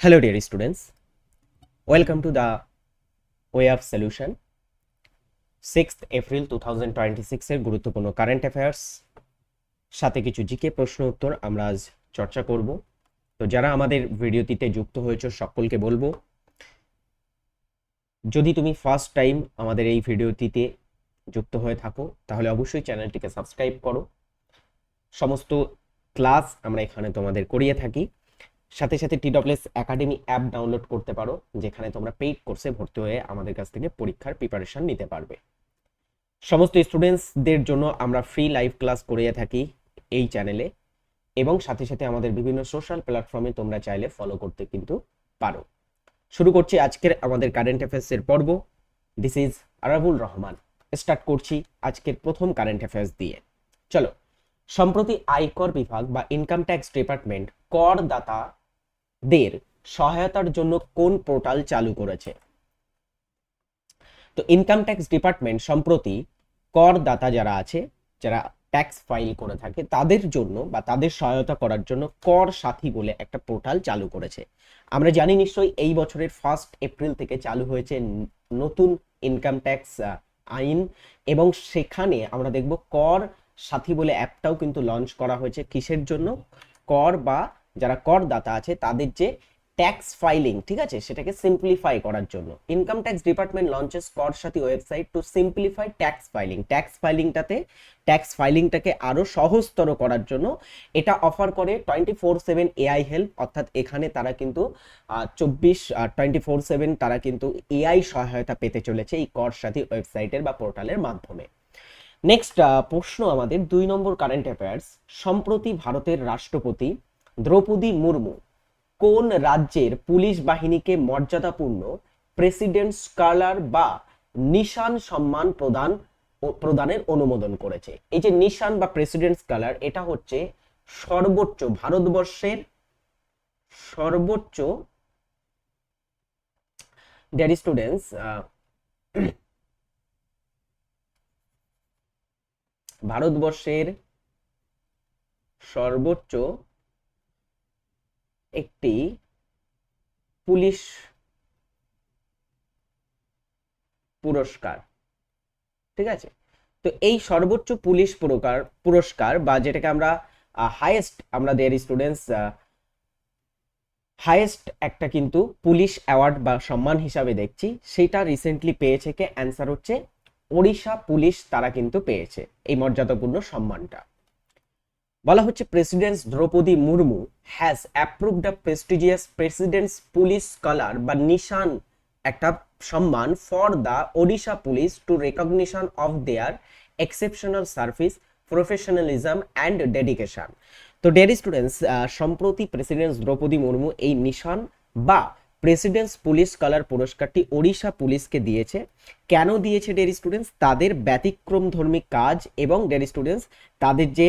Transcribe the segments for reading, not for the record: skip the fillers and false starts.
Hello, dear students. Welcome to the Way of Solution. 6th April 2026 এর গুরুত্বপূর্ণ current affairs সাথে কিছু GK প্রশ্ন উত্তর আমরা আজ চর্চা করব। তো যারা আমাদের ভিডিওটিতে যুক্ত হয়েছে সকলকে বলবো, যদি তুমি ফার্স্ট টাইম আমাদের এই ভিডিওটিতে যুক্ত হয়ে থাকো তাহলে অবশ্যই চ্যানেলটিকে সাবস্ক্রাইব করো। সমস্ত ক্লাস আমরা এখানে তোমাদের করিয়ে থাকি। সাথে সাথে TWS একাডেমি অ্যাপ ডাউনলোড করতে পারো, যেখানে তোমরা পেইড কোর্সে ভর্তি হয়ে আমাদের কাছ থেকে পরীক্ষার প্রিপারেশন নিতে পারবে। সমস্ত স্টুডেন্টসদের জন্য আমরা ফ্রি লাইভ ক্লাস করিয়ে থাকি এই চ্যানেলে, এবং সাথে সাথে আমাদের বিভিন্ন সোশ্যাল প্ল্যাটফর্মে তোমরা চাইলে ফলো করতে কিন্তু পারো। শুরু করছি আজকের আমাদের কারেন্ট অ্যাফেয়ার্সের পর্ব। This is Arabul Rahman. Start করছি আজকের প্রথম কারেন্ট অ্যাফেয়ার্স দিয়ে। চলো, সম্প্রতি আয়কর বিভাগ বা ইনকাম ট্যাক্স ডিপার্টমেন্ট করদাতাদের সহায়তার জন্য কোন পোর্টাল চালু করেছে? তো ইনকাম ট্যাক্স ডিপার্টমেন্ট সম্প্রতি করদাতা যারা আছে, যারা ট্যাক্স ফাইল করে থাকে তাদের জন্য বা তাদের সহায়তা করার জন্য কর সাথী বলে একটা পোর্টাল চালু করেছে। আমরা জানি নিশ্চয়ই এই বছরের 1 এপ্রিল থেকে চালু হয়েছে নতুন ইনকাম ট্যাক্স আইন, এবং সেখানে আমরা দেখব কর সাথী বলে অ্যাপটাও কিন্তু লঞ্চ করা হয়েছে। কিসের জন্য? কর বা যারা করদাতা আছে তাদের যে ট্যাক্স ফাইলিং, ঠিক আছে, সেটাকে সিম্পলিফাই করার জন্য income tax department launches Kar Saathi website to simplify tax filing. Tax ফাইলিংটাকে আরো সহজতর করার জন্য এটা অফার করে 24/7 এআই হেল্প, অর্থাৎ এখানে তারা কিন্তু 24/7 তারা কিন্তু এআই সহায়তা পেতে চলেছে এই কর সাথী ওয়েবসাইটের বা পোর্টালের মাধ্যমে। নেক্সট প্রশ্ন আমাদের 2 নম্বর কারেন্ট অ্যাফেয়ার্স। সম্প্রতি ভারতের রাষ্ট্রপতি দ্রৌপদী মুর্মু কোন রাজ্যের পুলিশ বাহিনীকে মর্যাদাপূর্ণ প্রেসিডেন্টস কালার বা নিশান সম্মান প্রদানের অনুমোদন করেছে? এই যে নিশান বা প্রেসিডেন্টস কালার, এটা হচ্ছে সর্বোচ্চ ভারতবর্ষের সর্বোচ্চ ডিয়ার স্টুডেন্টস ভারতবর্ষের সর্বোচ্চ একটি পুলিশ পুরস্কার, ঠিক আছে। তো এই সর্বোচ্চ পুলিশ পুরস্কার বা যেটাকে আমরা হাইয়েস্ট, আমরা দেয়ার স্টুডেন্টস হাইয়েস্ট একটা কিন্তু পুলিশ অ্যাওয়ার্ড বা সম্মান হিসাবে দেখছি, সেটা রিসেন্টলি পেয়েছে কে? অ্যান্সার হচ্ছে ওড়িশা পুলিশ, তারা কিন্তু পেয়েছে এই মর্যাদাপূর্ণ সম্মানটা। বলা হচ্ছে president Droupadi Murmu has approved the prestigious president's police colour বা নিশান, একটা সম্মান for the Odisha police to recognition of their exceptional service, professionalism and dedication. তো ডিয়ার স্টুডেন্টস, সম্প্রতি প্রেসিডেন্ট দ্রৌপদী মুর্মু এই নিশান বা প্রেসিডেন্টস পুলিশ কালার পুরস্কারটি ওড়িশা পুলিশকে দিয়েছে। কেন দিয়েছে ডিয়ার স্টুডেন্টস? তাদের ব্যতিক্রমধর্মী কাজ এবং ডিয়ার স্টুডেন্টস তাদের যে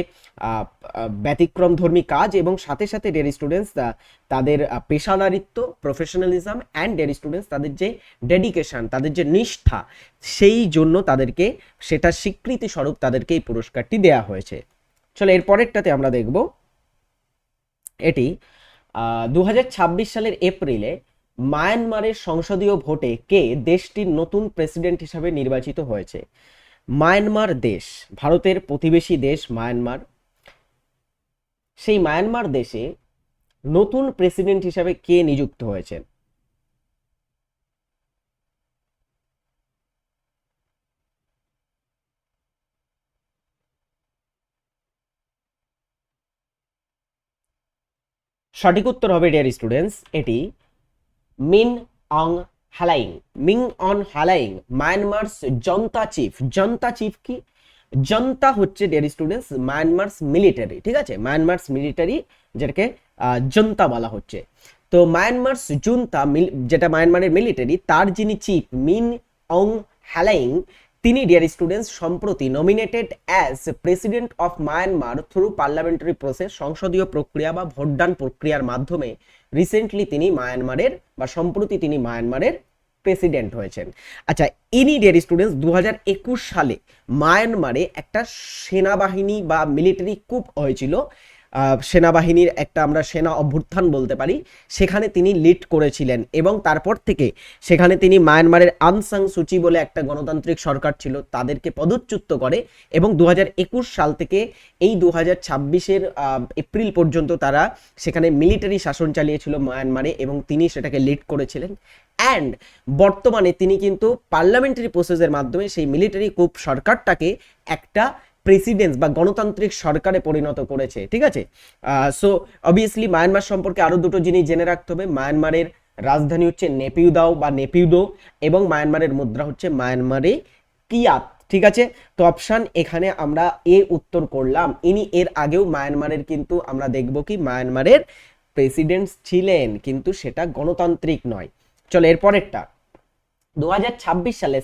ব্যতিক্রমধর্মী কাজ এবং সাথে সাথে ডিয়ার স্টুডেন্টস তাদের পেশাদারিত্ব, প্রফেশনালিজম অ্যান্ড ডিয়ার স্টুডেন্টস তাদের যে ডেডিকেশন, তাদের যে নিষ্ঠা, সেই জন্য তাদেরকে সেটা স্বীকৃতি স্বরূপ তাদেরকে এই পুরস্কারটি দেয়া হয়েছে। চলো এর পরেরটাতে আমরা দেখব। এটি 2026 সালের এপ্রিলে মায়ানমারের সংসদীয় ভোটে কে দেশটির নতুন প্রেসিডেন্ট হিসাবে নির্বাচিত হয়েছে? মায়ানমার দেশ, ভারতের প্রতিবেশী দেশ মায়ানমার, সেই মায়ানমার দেশে নতুন প্রেসিডেন্ট হিসাবে কে নিযুক্ত হয়েছেন? সঠিক উত্তর হবে ডিয়ার স্টুডেন্টস এটি Min Aung Hlaing. Min Aung Hlaing Myanmar junta chief. Junta chief কি? জনতা হচ্ছে ডিয়ার স্টুডেন্টস মায়ানমারস মিলিটারি, ঠিক আছে, মায়ানমারস মিলিটারি, যেটাকে জনতা বলা হচ্ছে। তো মায়ানমারস জুনতা, যেটা মায়ানমারের মিলিটারি, তার যিনি চিফ মিন অং হ্যালাইং, তিনি ডিয়ার স্টুডেন্টস সম্প্রতি nominated as president of Myanmar through parliamentary process, সংসদীয় প্রক্রিয়া বা ভোটদান প্রক্রিয়ার মাধ্যমে রিসেন্টলি তিনি মায়ানমারের বা সম্প্রতি তিনি মায়ানমারের প্রেসিডেন্ট হয়েছেন। আচ্ছা, ইনি ডিয়ার স্টুডেন্টস 2021 সালে মায়ানমারে একটা সেনাবাহিনী বা মিলিটারি কুপ হয়েছিল, সেনাবাহিনীর একটা আমরা সেনা অভ্যুত্থান বলতে পারি, সেখানে তিনি লিড করেছিলেন এবং তারপর থেকে সেখানে তিনি মায়ানমারের আং সান সুচি বলে একটা গণতান্ত্রিক সরকার ছিল তাদেরকে পদচ্যুত করে এবং 2021 সাল থেকে এই 2026-এর এপ্রিল পর্যন্ত তারা সেখানে মিলিটারি শাসন চালিয়েছিল মায়ানমারে এবং তিনি সেটাকে লিড করেছিলেন। অ্যান্ড বর্তমানে তিনি কিন্তু পার্লামেন্টারি প্রসেসের মাধ্যমে সেই মিলিটারি কুপ সরকারটাকে একটা প্রেসিডেন্স বা গণতান্ত্রিক সরকারে পরিণত করেছে, ঠিক আছে। সো অবভিয়াসলি মায়ানমার সম্পর্কে আরো দুটো জিনিস জেনে রাখতে হবে। মায়ানমারের রাজধানী হচ্ছে নেপিউদাও বা নেপিউদো এবং মায়ানমারের মুদ্রা হচ্ছে মায়ানমারে কিয়াত, ঠিক আছে। তো অপশন এখানে আমরা এ উত্তর করলাম। ইনি এর আগেও মায়ানমারের কিন্তু আমরা দেখব কি মায়ানমারের প্রেসিডেন্ট ছিলেন, কিন্তু সেটা গণতান্ত্রিক নয়। চলো এরপরেরটা, 2026 সালে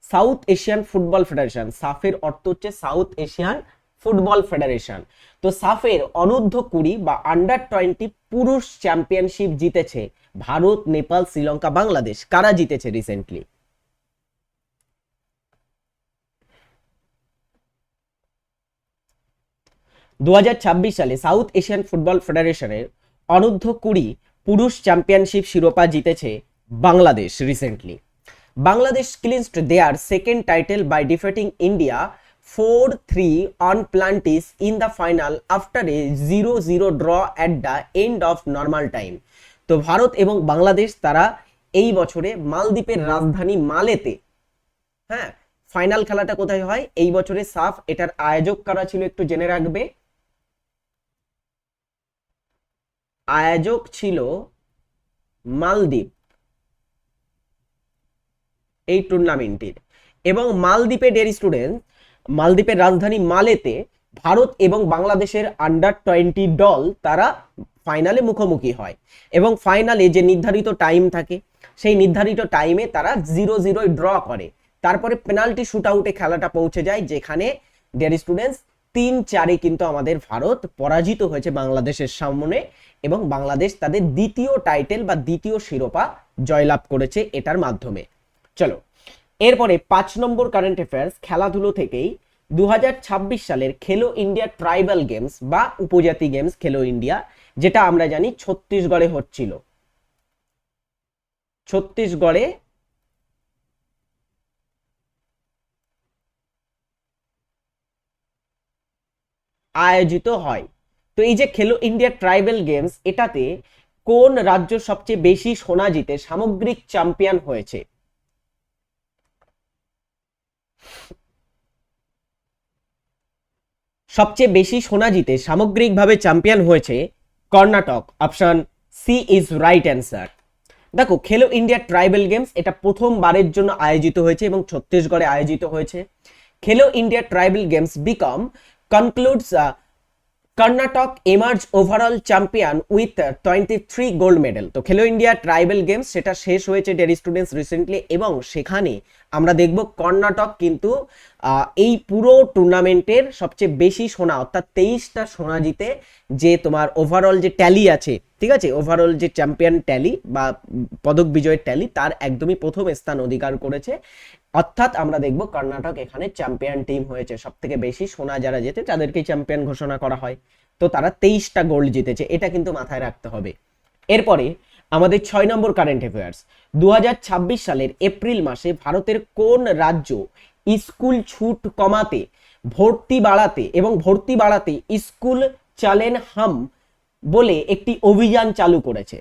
সাউথ এশিয়ান ফুটবল ফেডারেশন, সাফের অর্থ হচ্ছে সাউথ এশিয়ান ফুটবল ফেডারেশন। তো সাফের অনূর্ধ্ব-20 বা আন্ডার-20 পুরুষ চ্যাম্পিয়নশিপ জিতেছে ভারত, নেপাল, শ্রীলঙ্কা, বাংলাদেশ। কারা জিতেছে রিসেন্টলি? দু সালে সাউথ এশিয়ান ফুটবল ফেডারেশনের অনূর্ধ্ব-20 পুরুষ চ্যাম্পিয়নশিপ শিরোপা জিতেছে Bangladesh recently. Bangladesh clinched their second title by defeating India 4-3 on Plantis in the final after a 0-0 draw at the end of normal time. তো ভারত এবং বাংলাদেশ তারা এই বছরে মালদ্বীপের রাজধানী মালেতে, হ্যাঁ, ফাইনাল খেলাটা কোথায় হয় এই বছরে সাফ এটার আয়োজক কারা ছিল একটু জেনে রাখবে। আয়োজক ছিল মালদ্বীপ এই টুর্নামেন্টের। এবং মালদ্বীপে ডেয়ার স্টুডেন্ট, মালদ্বীপের রাজধানী মালেতে ভারত এবং বাংলাদেশের আন্ডার-20 দল তারা ফাইনালে মুখোমুখি হয় এবং ফাইনালে যে নির্ধারিত টাইম থাকে সেই নির্ধারিত টাইমে তারা 0-0 ড্র করে। তারপরে পেনাল্টি শুট আউটে খেলাটা পৌঁছে যায়, যেখানে ডিয়ার স্টুডেন্টস 3-4 কিন্তু আমাদের ভারত পরাজিত হয়েছে বাংলাদেশের সামনে এবং বাংলাদেশ তাদের দ্বিতীয় টাইটেল বা দ্বিতীয় শিরোপা জয়লাভ করেছে এটার মাধ্যমে। চলো এরপরে 5 নম্বর কারেন্ট অ্যাফেয়ার্স খেলাধুলো থেকেই। 2026 সালের খেলো ইন্ডিয়া ট্রাইবাল গেমস বা উপজাতি গেমস খেলো ইন্ডিয়া, যেটা আমরা জানি ছত্তিশগড়ে হচ্ছিল, ছত্তিশগড়ে আয়োজিত হয়। তো এই যে খেলো ইন্ডিয়া ট্রাইবাল গেমস, এটাতে কোন রাজ্য সবচেয়ে বেশি সোনা জিতে সামগ্রিক চ্যাম্পিয়ন হয়েছে? সবচেয়ে বেশি সোনা জিতে সামগ্রিকভাবে চ্যাম্পিয়ন হয়েছে Karnataka. Option C is right answer. দেখো খেলো ইন্ডিয়া ট্রাইবাল গেমস এটা প্রথমবারের জন্য আয়োজিত হয়েছে এবং ছত্তিশগড়ে আয়োজিত হয়েছে। Khelo India tribal games become concludes Karnataka emerge overall champion with 23 gold medal. তো খেলো ইন্ডিয়া ট্রাইবাল গেমস সেটা শেষ হয়েছে ডিয়ার স্টুডেন্টস রিসেন্টলি এবং সেখানে আমরা দেখব কর্ণাটক কিন্তু এই পুরো টুর্নামেন্টের সবচেয়ে বেশি সোনা অর্থাৎ 23টা সোনা জিতে যে তোমার ওভারঅল যে ট্যালি আছে, ঠিক আছে, ওভারঅল যে চ্যাম্পিয়ন ট্যালি বা পদক বিজয়ের ট্যালি তার একদমই প্রথম স্থান অধিকার করেছে। অর্থাৎ আমরা দেখব কর্ণাটক এখানে চ্যাম্পিয়ন টিম হয়েছে, সব থেকে বেশি সোনা যারা জেতে তাদেরকেই চ্যাম্পিয়ন ঘোষণা করা হয়। তো তারা 23টা গোল্ড জিতেছে, এটা কিন্তু মাথায় রাখতে হবে। এরপরে আমাদের 6 নম্বর কারেন্ট অ্যাফেয়ার্স। 2026 সালের এপ্রিল মাসে ভারতের কোন রাজ্য স্কুল ছুট কমাতে, ভর্তি বাড়াতে এবং ভর্তি বাড়াতে স্কুল চালেন হাম বলে একটি অভিযান চালু করেছে?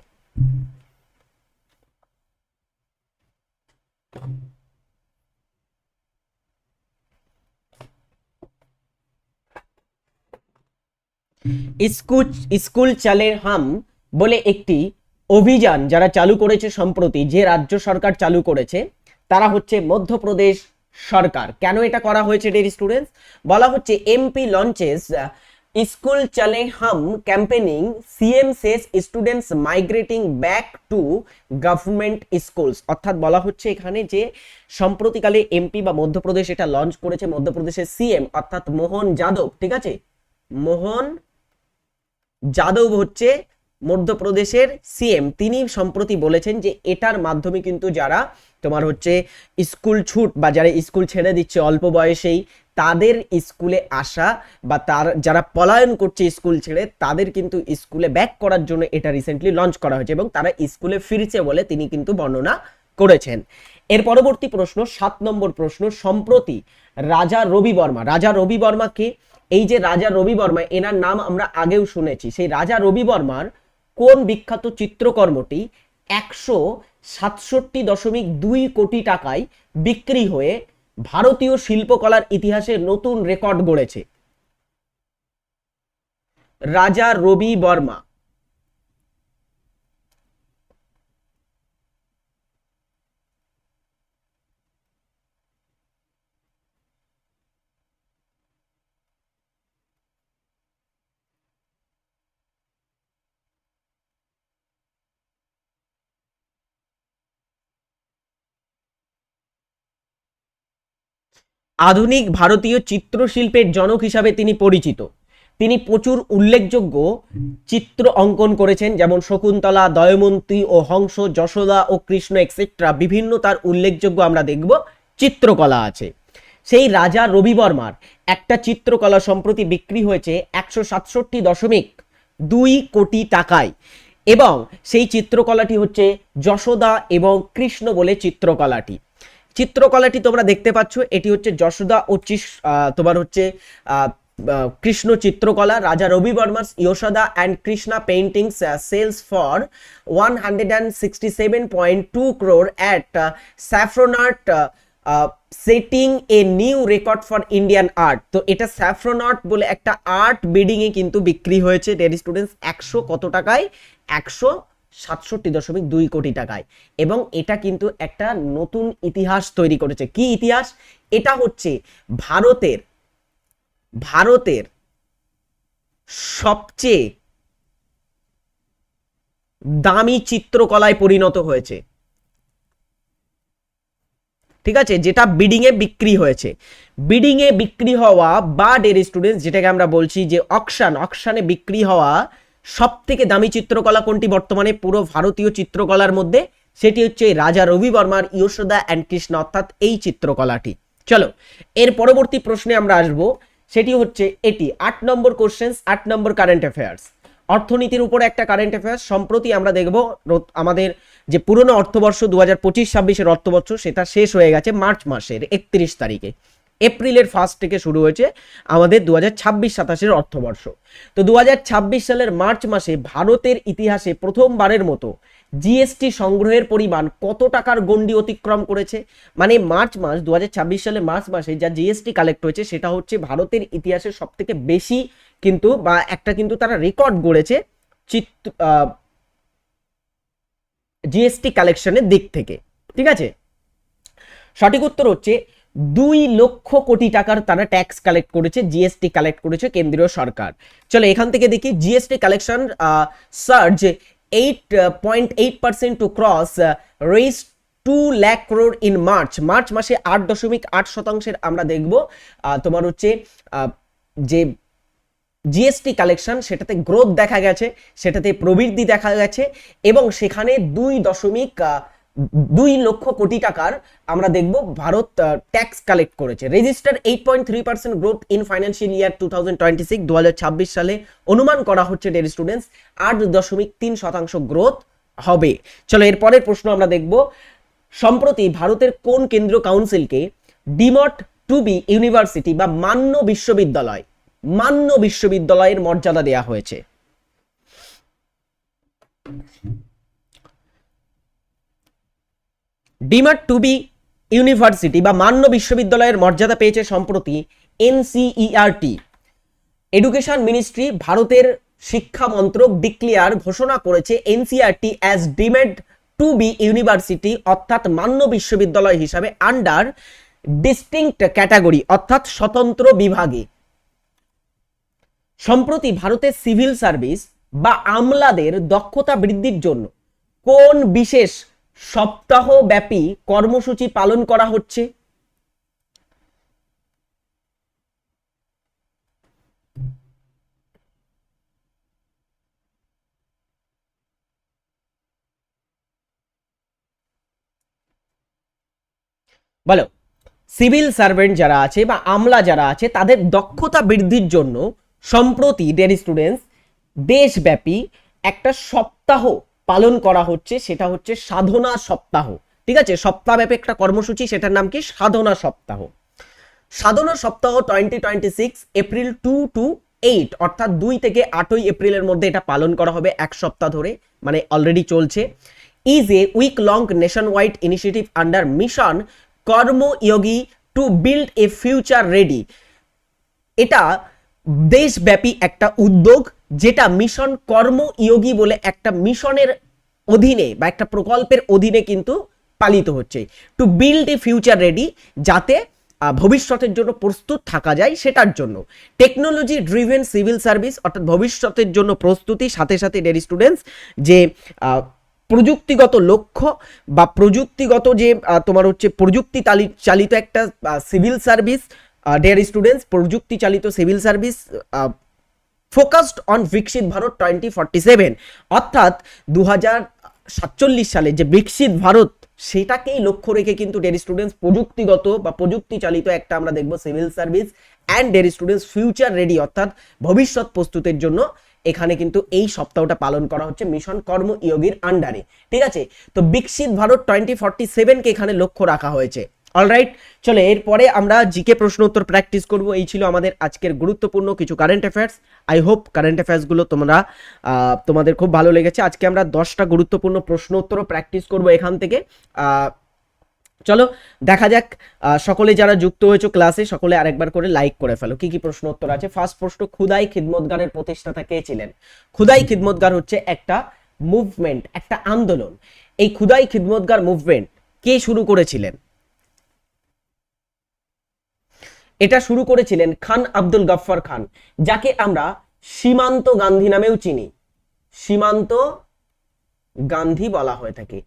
স্কুল চালের হাম বলে একটি অভিযান যারা চালু করেছে সম্প্রতি, যে রাজ্য সরকার চালু করেছে তারা হচ্ছে মধ্যপ্রদেশ সরকার। কেন এটা করা হয়েছে ডিয়ার স্টুডেন্টস? বলা হচ্ছে MP launches school Chale Hum campaigning, CM says students migrating back to government schools. অর্থাৎ বলা হচ্ছে এখানে যে সম্প্রতিকালে এমপি বা মধ্যপ্রদেশ এটা লঞ্চ করেছে, মধ্যপ্রদেশের সিএম অর্থাৎ মোহন যাদব, ঠিক আছে, মোহন যাদব হচ্ছে মধ্যপ্রদেশের সিএম। তিনি সম্প্রতি বলেছেন যে এটার মাধ্যমে কিন্তু যারা তোমার হচ্ছে স্কুল ছুট বা যারা স্কুল ছেড়ে দিচ্ছে অল্প বয়সেই তাদের স্কুলে আসা বা তার যারা পলায়ন করছে স্কুল ছেড়ে তাদের কিন্তু স্কুলে ব্যাক করার জন্য এটা রিসেন্টলি লঞ্চ করা হয়েছে এবং তারা স্কুলে ফিরছে বলে তিনি কিন্তু বর্ণনা করেছেন। এর পরবর্তী প্রশ্ন 7 নম্বর প্রশ্ন, সম্প্রতি রাজা রবি বর্মা, রাজা রবি বর্মা কে? এই যে রাজা রবি বর্মা, এনার নাম আমরা আগেও শুনেছি। সেই রাজা রবি বর্মার কোন বিখ্যাত চিত্রকর্মটি 167.2 কোটি টাকায় বিক্রি হয়ে ভারতীয় শিল্পকলার ইতিহাসে নতুন রেকর্ড গড়েছে? রাজা রবি বর্মা। আধুনিক ভারতীয় চিত্রশিল্পের জনক হিসাবে তিনি পরিচিত। তিনি প্রচুর উল্লেখযোগ্য চিত্র অঙ্কন করেছেন, যেমন শকুন্তলা, দয়মন্তী ও হংস, যশোদা ও কৃষ্ণ এক্সেট্রা বিভিন্ন তার উল্লেখযোগ্য আমরা দেখব চিত্রকলা আছে। সেই রাজা রবি বর্মার একটা চিত্রকলা সম্প্রতি বিক্রি হয়েছে 167.2 কোটি টাকায় এবং সেই চিত্রকলাটি হচ্ছে যশোদা এবং কৃষ্ণ বলে চিত্রকলাটি। চিত্রকলাটি তোমরা দেখতে পাচ্ছ, এটি হচ্ছে যশোদা ও তোমার হচ্ছে কৃষ্ণ চিত্রকলা। রাজা রবি বর্মা's Yashoda and Krishna paintings sells for 167.2 crore at Saffronart, setting a new record for Indian art. তো এটা স্যাফরনট বলে একটা আর্ট বিডিং এ কিন্তু বিক্রি হয়েছে ডেয়ার স্টুডেন্টস 100 কত টাকায়? 167.2 কোটি টাকায়। এবং এটা কিন্তু একটা নতুন ইতিহাস তৈরি করেছে। কি ইতিহাস? এটা হচ্ছে ভারতের ভারতের সবচেয়ে দামি চিত্রকলায় পরিণত হয়েছে, ঠিক আছে, যেটা বিডিং এ বিক্রি হয়েছে। বিডিং এ বিক্রি হওয়া বা ডেয়ার স্টুডেন্টস যেটাকে আমরা বলছি যে অকশানে বিক্রি হওয়া সব থেকে দামি চিত্রকলা কোনটি বর্তমানে পুরো ভারতীয় চিত্রকলার মধ্যে? সেটি হচ্ছে রাজা রবি বর্মার ইয়োশোদা অ্যান্ড কৃষ্ণ, অর্থাৎ এই চিত্রকলাটি। চলো এর পরবর্তী প্রশ্নে আমরা আসব, সেটি হচ্ছে এটি 8 নম্বর কোশ্চেন, 8 নম্বর কারেন্ট অ্যাফেয়ার্স, অর্থনীতির উপরে একটা কারেন্ট অ্যাফেয়ার্স। সম্প্রতি আমরা দেখব আমাদের যে পুরনো অর্থবর্ষ 2025-26 অর্থবর্ষ সেটা শেষ হয়ে গেছে মার্চ মাসের 31 তারিখে। এপ্রিলের ফার্স্ট থেকে শুরু হয়েছে আমাদের 2026-27 অর্থবর্ষ। তো 2026 সালের মার্চ মাসে ভারতের ইতিহাসে প্রথমবারের মতো জিএসটি সংগ্রহের পরিমাণ কত টাকার গণ্ডি অতিক্রম করেছে? মানে মার্চ মাস 2026 সালে মার্চ মাসে যা জিএসটি কালেক্ট হয়েছে সেটা হচ্ছে ভারতের ইতিহাসের সব থেকে বেশি কিন্তু বা একটা কিন্তু তারা রেকর্ড গড়েছে জিএসটি কালেকশনের দিক থেকে, ঠিক আছে। সঠিক উত্তর হচ্ছে 2 লক্ষ কোটি টাকার তারা ট্যাক্স কালেক্ট করেছে, জিএসটি কালেক্ট করেছে কেন্দ্রীয় সরকার। চলো এখান থেকে দেখি GST collection surge 8.8% to cross রেজ 2 lakh crore in March. March মাসে 8.8% আমরা দেখব তোমার হচ্ছে যে জিএসটি কালেকশন সেটাতে গ্রোথ দেখা গেছে, সেটাতে প্রবৃদ্ধি দেখা গেছে এবং সেখানে 2 লক্ষ কোটি টাকার আমরা দেখব ভারত ট্যাক্স কালেক্ট করেছে। Register 8.3% growth in financial year 2026, 2026 সালে অনুমান করা হচ্ছে ডেয়ার স্টুডেন্টস 8.3% গ্রোথ হবে। চলো এরপরের প্রশ্ন আমরা দেখব, সম্প্রতি ভারতের কোন কেন্দ্রীয় কাউন্সিলকে ডিমড টু বি ইউনিভার্সিটি বা মান্য বিশ্ববিদ্যালয়ের মর্যাদা দেয়া হয়েছে? ডিমড টু বি ইউনিভার্সিটি বা মান্য বিশ্ববিদ্যালয়ের মর্যাদা পেয়েছে সম্প্রতি এনসিইআরটি। এডুকেশন মিনিস্ট্রি, ভারতের শিক্ষা মন্ত্রক ডিক্লেয়ার ঘোষণা করেছে NCERT as deemed to be university, অর্থাৎ মান্য বিশ্ববিদ্যালয় হিসাবে আন্ডার ডিস্টিংক্ট ক্যাটাগরি, অর্থাৎ স্বতন্ত্র বিভাগে। সম্প্রতি ভারতের সিভিল সার্ভিস বা আমলাদের দক্ষতা বৃদ্ধির জন্য কোন বিশেষ সপ্তাহব্যাপী কর্মসূচি পালন করা হচ্ছে? বলো। সিভিল সার্ভেন্ট যারা আছে বা আমলা যারা আছে তাদের দক্ষতা বৃদ্ধির জন্য সম্প্রতি ডিয়ার স্টুডেন্টস দেশব্যাপী একটা সপ্তাহ পালন করা হচ্ছে, সেটা হচ্ছে সাধনা সপ্তাহ। ঠিক আছে, সপ্তাহব্যাপী একটা কর্মসূচি, সেটার নাম কি? সাধনা সপ্তাহ। সাধনা সপ্তাহ 2026 এপ্রিল 2 to 8 অর্থাৎ 2 থেকে 8ই এপ্রিলের মধ্যে এটা পালন করা হবে, এক সপ্তাহ ধরে, মানে অলরেডি চলছে। Is a week long nation wide initiative under mission Karmayogi to build a future ready. এটা দেশব্যাপী একটা উদ্যোগ, যেটা মিশন কর্মযোগী বলে একটা মিশনের অধীনে বা একটা প্রকল্পের অধীনে কিন্তু পালিত হচ্ছে। Two build a future ready, যাতে ভবিষ্যতের জন্য প্রস্তুত থাকা যায়, সেটার জন্য। টেকনোলজি ড্রিভেন সিভিল সার্ভিস, অর্থাৎ ভবিষ্যতের জন্য প্রস্তুতি, সাথে সাথে ডিয়ার স্টুডেন্টস যে প্রযুক্তিগত লক্ষ্য বা প্রযুক্তিগত যে তোমার হচ্ছে প্রযুক্তি চালিত একটা সিভিল সার্ভিস, ডিয়ার স্টুডেন্টস প্রযুক্তি চালিত সিভিল সার্ভিস ফোকাসড অন বিকশিত ভারত 2047, অর্থাৎ 2047 সালে যে বিকশিত ভারত, সেটাকেই লক্ষ্য রেখে কিন্তু ডিয়ার স্টুডেন্টস প্রযুক্তিগত বা প্রযুক্তি চালিত একটা আমরা দেখব civil service and dear students future ready, অর্থাৎ ভবিষ্যৎ প্রস্তুতের জন্য এখানে কিন্তু এই সপ্তাহটা পালন করা হচ্ছে মিশন কর্মযোগীর আন্ডারে। ঠিক আছে, তো বিকশিত ভারত 2047 কে এখানে লক্ষ্য রাখা হয়েছে। অলরাইট, চলো এরপরে আমরা জিকে প্রশ্ন উত্তর প্র্যাকটিস করব। এই ছিল আমাদের আজকের গুরুত্বপূর্ণ কিছু current affairs. I hope current অ্যাফেয়ার্সগুলো তোমাদের খুব ভালো লেগেছে। আজকে আমরা 10টা গুরুত্বপূর্ণ প্রশ্ন উত্তরও প্র্যাকটিস করব এখান থেকে। চলো দেখা যাক। সকলে যারা যুক্ত হয়েছে ক্লাসে, সকলে আরেকবার করে লাইক করে ফেলো। কি কি প্রশ্ন উত্তর আছে? ফার্স্ট প্রশ্ন, খুদাই খিদমতগারের প্রতিষ্ঠাতা কে ছিলেন? খুদাই খিদমতগার হচ্ছে একটা মুভমেন্ট, একটা আন্দোলন। এই খুদাই খিদমতগার মুভমেন্ট কে শুরু করেছিলেন? এটা শুরু করেছিলেন খান আব্দুল গফফার খান, যাকে আমরা সীমান্ত গান্ধী নামেও চিনি। সীমান্ত গান্ধী বলা হয়ে থাকে।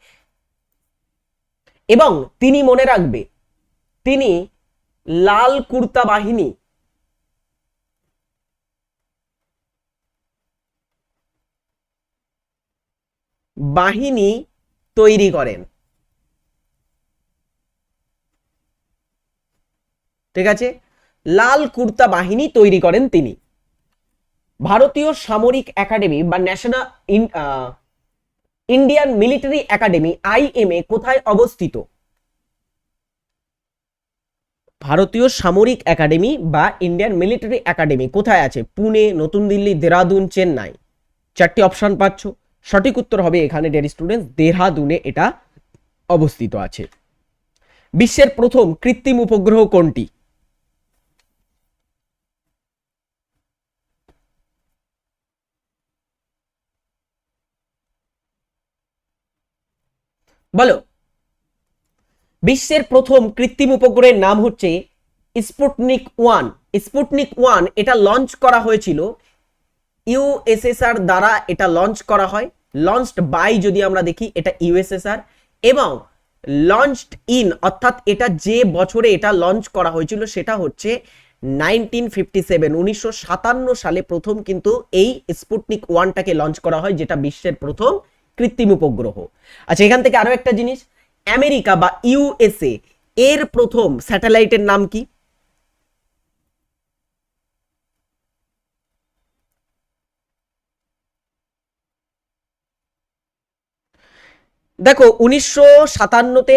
এবং তিনি, মনে রাখবে, তিনি লাল কুর্তা বাহিনী তৈরি করেন। ঠিক আছে, লাল কুর্তা বাহিনী তৈরি করেন তিনি। ভারতীয় সামরিক একাডেমি বা national Indian military academy IMA কোথায় অবস্থিত? ভারতীয় সামরিক একাডেমি বা ইন্ডিয়ান মিলিটারি একাডেমি কোথায় আছে? পুনে, নতুন দিল্লি, দেহরাদুন, চেন্নাই। 4টি অপশন পাচ্ছ। সঠিক উত্তর হবে এখানে ডিয়ার স্টুডেন্টস দেহরাদুনে এটা অবস্থিত আছে। বিশ্বের প্রথম কৃত্রিম উপগ্রহ কোনটি? বলো। বিশ্বের প্রথম কৃত্রিম উপগ্রহের নাম হচ্ছে স্পুটনিক 1। স্পুটনিক 1 এটা লঞ্চ করা হয়েছিল USSR দ্বারা, এটা লঞ্চ করা হয়। লঞ্চড বাই যদি আমরা দেখি, এটা USSR। এবং লঞ্চড ইন, অর্থাৎ এটা যে বছরে এটা লঞ্চ করা হয়েছিল সেটা হচ্ছে 1957, 1957 সালে প্রথম কিন্তু এই স্পুটনিক 1টাকে লঞ্চ করা হয়, যেটা বিশ্বের প্রথম কৃত্রিম উপগ্রহ। আচ্ছা, এখান থেকে আরো একটা জিনিস, আমেরিকা বা USA এর প্রথম স্যাটেলাইটের নাম কি? দেখো, 1957-তে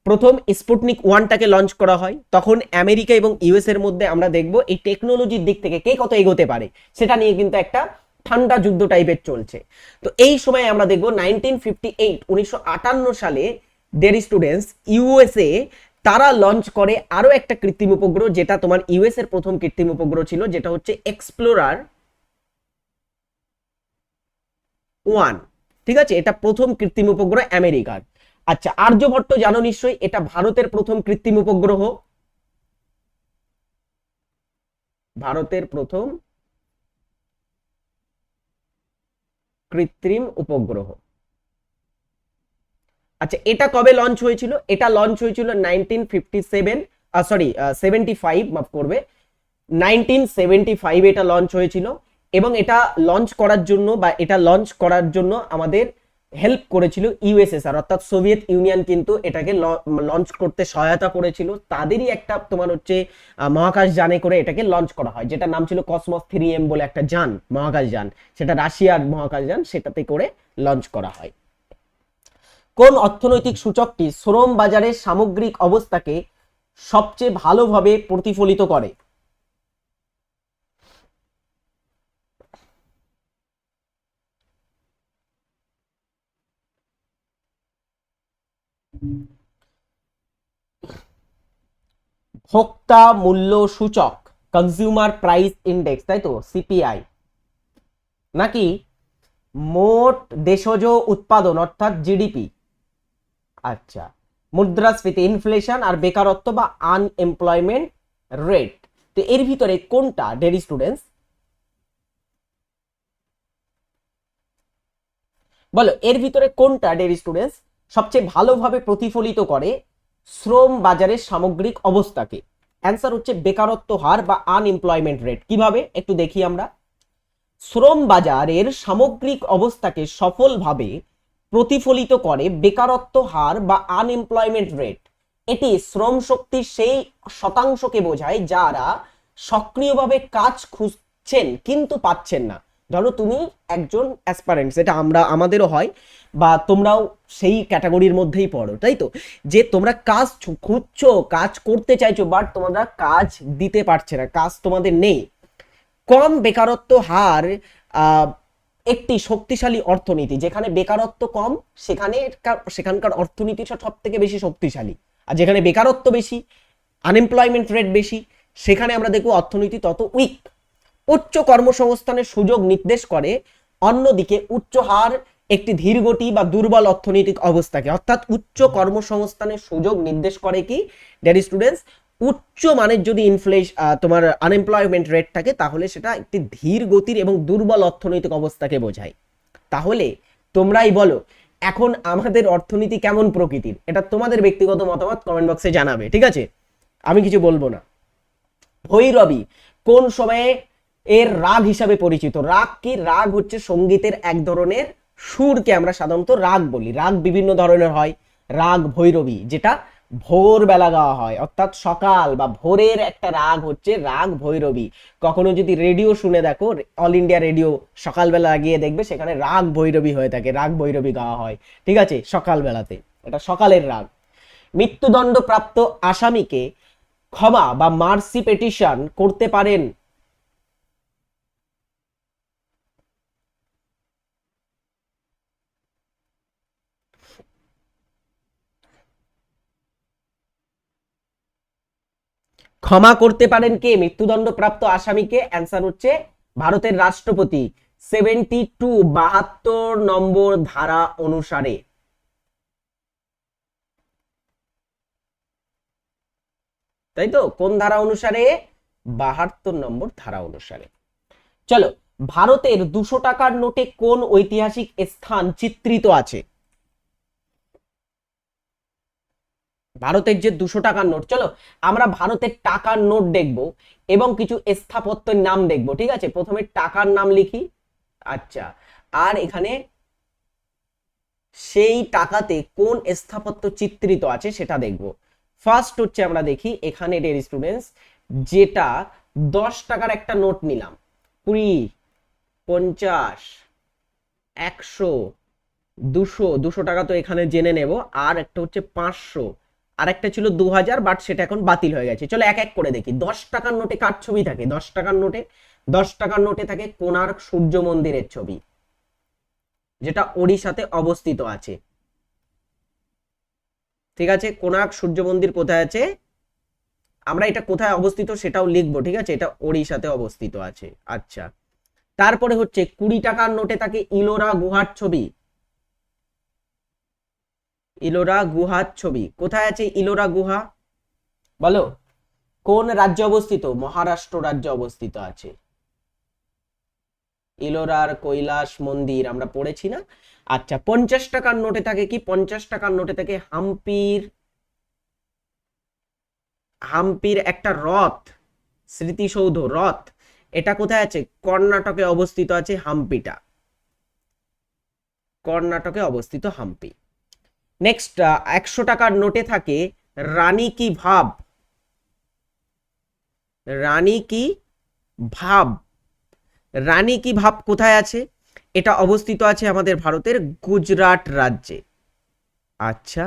প্রথম স্পুটনিক 1টাকে লঞ্চ করা হয়। তখন আমেরিকা এবং US এর মধ্যে আমরা দেখব এই টেকনোলজির দিক থেকে কে কত এগোতে পারে, সেটা নিয়ে কিন্তু একটা ঠান্ডা যুদ্ধ টাইপের চলছে। তো এই সময় আমরা দেখব 1958 সালে ডিয়ার স্টুডেন্টস USA তারা লঞ্চ করে আরো একটা কৃত্রিম উপগ্রহ, যেটা তোমার US এর প্রথম কৃত্রিম উপগ্রহ ছিল, যেটা হচ্ছে এক্সপ্লোরার 1। ঠিক আছে, এটা প্রথম কৃত্রিম উপগ্রহ আমেরিকার। আচ্ছা, আর্যভট্ট জানো নিশ্চয়ই, এটা ভারতের প্রথম কৃত্রিম উপগ্রহ। ভারতের প্রথম কৃত্রিম উপগ্রহ। আচ্ছা, এটা কবে লঞ্চ হয়েছিল? এটা লঞ্চ হয়েছিল 75, মাফ করবে, 1975 এটা লঞ্চ হয়েছিল। এবং এটা লঞ্চ করার জন্য আমাদের হেল্প করেছিল ইউএসএসআর, অর্থাৎ সোভিয়েত ইউনিয়ন কিন্তু এটাকে লঞ্চ করতে সহায়তা করেছিল। তাদেরই একটা তোমার হচ্ছে মহাকাশ যানে করে এটাকে লঞ্চ করা হয়, যেটা নাম ছিল কসমস 3M বলে একটা যান, মহাকাশ যান, সেটা রাশিয়ার মহাকাশ যান, সেটাতে করে লঞ্চ করা হয়। কোন অর্থনৈতিক সূচকটি শ্রম বাজারের সামগ্রিক অবস্থাকে সবচেয়ে ভালোভাবে প্রতিফলিত করে? ভোক্তা মূল্য সূচক, কনজিউমার প্রাইস ইন্ডেক্স, তাই তো, সিপিআই, নাকি মোট দেশজ উৎপাদন অর্থাৎ জিডিপি? আচ্ছা, মুদ্রাস্ফীতি, ইনফ্লেশন, আর বেকারত্ব বা আনএমপ্লয়মেন্ট রেট। তো এর ভিতরে কোনটা ডেরি স্টুডেন্টস বলো, এর ভিতরে কোনটা ডেরি স্টুডেন্টস সবচেয়ে ভালোভাবে প্রতিফলিত করে শ্রম বাজারের সামগ্রিক অবস্থাকে? অ্যান্সার হচ্ছে বেকারত্ব হার বা আনএমপ্লয়মেন্ট রেট। কিভাবে একটু দেখি আমরা। শ্রম বাজারের সামগ্রিক অবস্থাকে সফলভাবে প্রতিফলিত করে বেকারত্ব হার বা আনএমপ্লয়মেন্ট রেট। এটি শ্রম শক্তির সেই শতাংশকে বোঝায় যারা সক্রিয়ভাবে কাজ খুঁজছেন কিন্তু পাচ্ছেন না। ধরো তুমি একজন অ্যাসপারেন্ট, সেটা আমাদেরও হয়, বা তোমরাও সেই ক্যাটাগরির মধ্যেই পড়ো, তাই তো, যে তোমরা কাজ খুঁজছো, কাজ করতে চাইছো, বাট তোমরা কাজ দিতে পারছে না, কাজ তোমাদের নেই। কম বেকারত্ব হার একটি শক্তিশালী অর্থনীতি। যেখানে বেকারত্ব কম সেখানকার অর্থনীতি সব থেকে বেশি শক্তিশালী, আর যেখানে বেকারত্ব বেশি, আনএমপ্লয়মেন্ট রেট বেশি, সেখানে আমরা দেখব অর্থনীতি তত উইক। উচ্চ কর্মসংস্থানের সুযোগ নির্দেশ করে। অন্যদিকে উচ্চ হার একটি ধীরগতি বা দুর্বল অর্থনৈতিক অবস্থাকে, অর্থাৎ উচ্চ কর্মসংস্থানের সুযোগ নির্দেশ করে কি ডেয়ার স্টুডেন্টস, উচ্চ মানের যদি তোমার আনএমপ্লয়মেন্ট রেট থাকে তাহলে সেটা একটি ধীর গতির এবং দুর্বল অর্থনৈতিক অবস্থাকে বোঝায়। তাহলে তোমরাই বলো এখন আমাদের অর্থনীতি কেমন প্রকৃতির, এটা তোমাদের ব্যক্তিগত মতামত কমেন্ট বক্সে জানাবে, ঠিক আছে, আমি কিছু বলবো না। ভৈরবী কোন সময়ে এর রাগ হিসাবে পরিচিত? রাগ কি? রাগ হচ্ছে সঙ্গীতের এক ধরনের সুরকে আমরা সাধারণত রাগ বলি। রাগ বিভিন্ন ধরনের হয়। রাগ ভৈরবী যেটা ভোরবেলা গাওয়া হয়, অর্থাৎ সকাল বা ভোরের একটা রাগ হচ্ছে রাগ ভৈরবী। কখনো যদি রেডিও শুনে দেখো, অল ইন্ডিয়া রেডিও সকালবেলা গিয়ে দেখবে সেখানে রাগ ভৈরবী হয়ে থাকে, রাগ ভৈরবী গাওয়া হয়, ঠিক আছে, সকালবেলাতে, এটা সকালের রাগ। মৃত্যুদণ্ড প্রাপ্ত আসামিকে ক্ষমা বা মার্সি পেটিশন করতে পারেন ক্ষমা করতে পারেন কে মৃত্যুদণ্ড প্রাপ্ত আসামিকে? অ্যান্সার হচ্ছে ভারতের রাষ্ট্রপতি, 72 নম্বর ধারা অনুসারে। তাই তো, কোন ধারা অনুসারে? 72 নম্বর ধারা অনুসারে। চলো, ভারতের 200 টাকার নোটে কোন ঐতিহাসিক স্থান চিত্রিত আছে? ভারতের যে 200 টাকার নোট, চলো আমরা ভারতের টাকার নোট দেখব এবং কিছু স্থাপত্যের নাম দেখব, ঠিক আছে। প্রথমে টাকার নাম লিখি, আচ্ছা, আর এখানে সেই টাকাতে কোন স্থাপত্য চিত্রিত আছে সেটা দেখব। ফার্স্ট হচ্ছে আমরা দেখি এখানে ডিয়ার স্টুডেন্টস, যেটা 10 টাকার একটা নোট নিলাম, 20, 50, 100, 200 টাকা তো এখানে জেনে নেব, আর একটা হচ্ছে 500, আর একটা ছিল 2000, বাট সেটা এখন বাতিল হয়ে গেছে। চলো এক এক করে দেখি। 10 টাকার নোটে কার ছবি থাকে? 10 টাকার নোটে, 10 টাকার নোটে থাকে কোণার্ক সূর্য মন্দিরের ছবি, যেটা ওড়িশাতে অবস্থিত আছে, ঠিক আছে। কোণার্ক সূর্য মন্দির কোথায় আছে? আমরা এটা কোথায় অবস্থিত সেটাও লিখবো, ঠিক আছে, এটা ওড়িশাতে অবস্থিত আছে। আচ্ছা, তারপরে হচ্ছে 20 টাকার নোটে থাকে ইলোরা গুহার ছবি। ইলোরা গুহার ছবি কোথায় আছে? ইলোরা গুহা বলো কোন রাজ্যে অবস্থিত? মহারাষ্ট্র রাজ্যে অবস্থিত আছে। ইলোরার কৈলাস মন্দির আমরা পড়েছি না? আচ্ছা, 50 টাকার নোটে থাকে কি? 50 টাকার নোটে থাকে হাম্পির একটা রথ, স্মৃতিসৌধ রথ। এটা কোথায় আছে? কর্ণাটকে অবস্থিত আছে হাম্পিটা। কর্ণাটকে অবস্থিত হাম্পি। নেক্সট, 100 টাকার নোটে থাকে রানী কি ভাব। রানী কি ভাব, রানী কি ভাব কোথায় আছে? এটা অবস্থিত আছে আমাদের ভারতের গুজরাট রাজ্যে। আচ্ছা,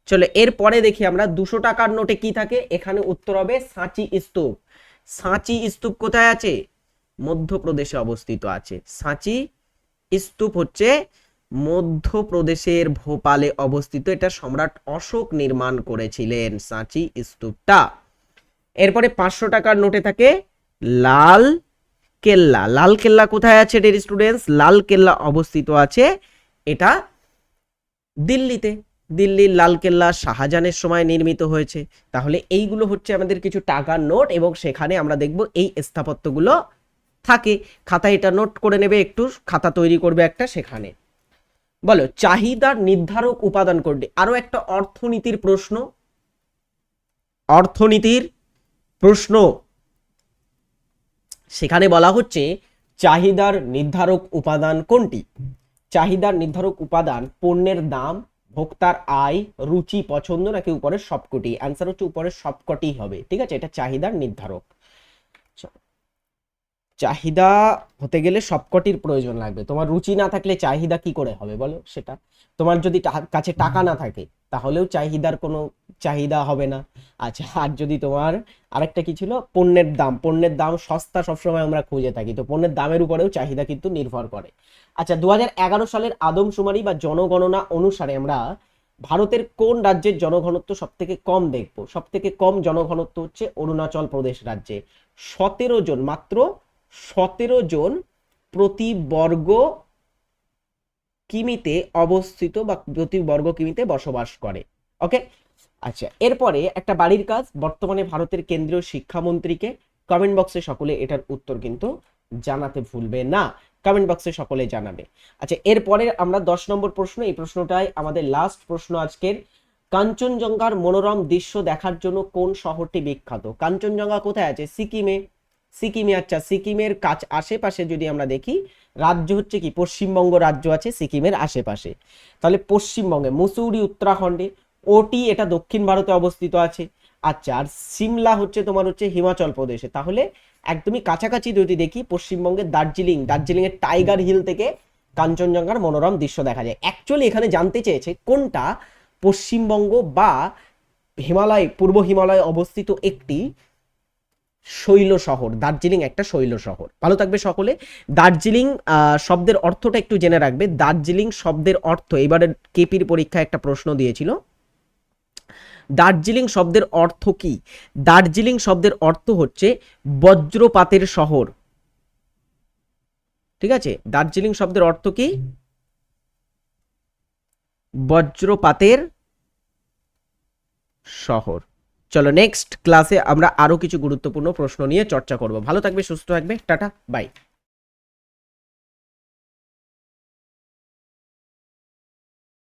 চলো এরপরে দেখি আমরা 200 টাকার নোটে কি থাকে। এখানে উত্তর হবে সাঁচি স্তূপ। সাঁচি স্তূপ কোথায় আছে? মধ্যপ্রদেশে অবস্থিত আছে। সাঁচি স্তূপ হচ্ছে মধ্যপ্রদেশের ভোপালে অবস্থিত। এটা সম্রাট অশোক নির্মাণ করেছিলেন সাঁচি স্তূপটা। এরপরে 500 টাকার নোটে থাকে লাল কেল্লা। লাল কেল্লা কোথায় আছে ডিয়ার স্টুডেন্টস? লাল কেল্লা অবস্থিত আছে এটা দিল্লিতে। দিল্লির লাল কেল্লা শাহজাহানের সময় নির্মিত হয়েছে। তাহলে এইগুলো হচ্ছে আমাদের কিছু টাকার নোট এবং সেখানে আমরা দেখব এই স্থাপত্যগুলো থাকে। খাতায় এটা নোট করে নেবে, একটু খাতা তৈরি করবে একটা। সেখানে বলো চাহিদার নির্ধারক উপাদান কোনটি? আরো একটা অর্থনীতির প্রশ্ন, অর্থনীতির প্রশ্ন। সেখানে বলা হচ্ছে চাহিদার নির্ধারক উপাদান কোনটি? চাহিদার নির্ধারক উপাদান পণ্যের দাম, ভোক্তার আয়, রুচি, পছন্দ, নাকি উপরের সবকটি? অ্যান্সার হচ্ছে উপরের সবকটি হবে। ঠিক আছে, এটা চাহিদার নির্ধারক। চাহিদা হতে গেলে সবকটির প্রয়োজন লাগবে। তোমার রুচি না থাকলে চাহিদা কি করে হবে বলো সেটা? তোমার যদি কাছে টাকা না থাকে তাহলেও চাহিদার কোনো চাহিদা হবে না। আচ্ছা, আর যদি তোমার আরেকটা কি ছিল, পণ্যের দাম। পণ্যের দাম সস্তা সবসময় আমরা খুঁজে থাকি, তো পণ্যের দামের উপরেও চাহিদা কিন্তু নির্ভর করে। আচ্ছা, 2011 সালের আদমশুমারি বা জনগণনা অনুসারে আমরা ভারতের কোন রাজ্যের জনঘনত্ব সব থেকে কম দেখবো? সব থেকে কম জনঘনত্ব হচ্ছে অরুণাচল প্রদেশ রাজ্যে। 17 জন, মাত্র 17 জন প্রতি বর্গ কিমিতে অবস্থিত বা প্রতি বর্গ কিমিতে বসবাস করে। ওকে, আচ্ছা এরপরে একটা বাড়ির কাজ। বর্তমানে ভারতের কেন্দ্রীয় শিক্ষামন্ত্রীকে? কমেন্ট বক্সে সকলে এটার উত্তর কিন্তু জানাতে ভুলবে না, কমেন্ট বক্সে সকলে জানাবে। আচ্ছা, এরপরে আমরা 10 নম্বর প্রশ্ন, এই প্রশ্নটাই আমাদের লাস্ট প্রশ্ন আজকের। কাঞ্চনজঙ্ঘার মনোরম দৃশ্য দেখার জন্য কোন শহরটি বিখ্যাত? কাঞ্চনজঙ্ঘা কোথায় আছে? সিকিমে। সিকিমে। আচ্ছা, সিকিমের কাছ আশেপাশে যদি আমরা দেখি, রাজ্য হচ্ছে কি পশ্চিমবঙ্গ রাজ্য আছে সিকিমের আশেপাশে। তাহলে পশ্চিমবঙ্গে মুসৌরি উত্তরাখণ্ডে, ওটি এটা দক্ষিণ ভারতে অবস্থিত আছে। আচ্ছা, আর সিমলা হচ্ছে তোমার হচ্ছে হিমাচল প্রদেশে। তাহলে একদমই কাছাকাছি যদি দেখি পশ্চিমবঙ্গের দার্জিলিং, দার্জিলিং এর টাইগার হিল থেকে কাঞ্চনজঙ্ঘার মনোরম দৃশ্য দেখা যায়। অ্যাকচুয়ালি এখানে জানতে চেয়েছে কোনটা পশ্চিমবঙ্গ বা হিমালয়, পূর্ব হিমালয়ে অবস্থিত একটি শৈল শহর। দার্জিলিং একটা শৈল শহর। ভালো থাকবে সকলে। দার্জিলিং শব্দের অর্থটা একটু জেনে রাখবে। দার্জিলিং শব্দের অর্থ, এবারে কেপির পরীক্ষায় একটা প্রশ্ন দিয়েছিল, দার্জিলিং শব্দের অর্থ কি? দার্জিলিং শব্দের অর্থ হচ্ছে বজ্রপাতের শহর। ঠিক আছে, দার্জিলিং শব্দের অর্থ কি? বজ্রপাতের শহর। চলো নেক্সট ক্লাসে আমরা আরো কিছু গুরুত্বপূর্ণ প্রশ্ন নিয়ে চর্চা করব। ভালো থাকবে, সুস্থ থাকবে, টাটা, বাই।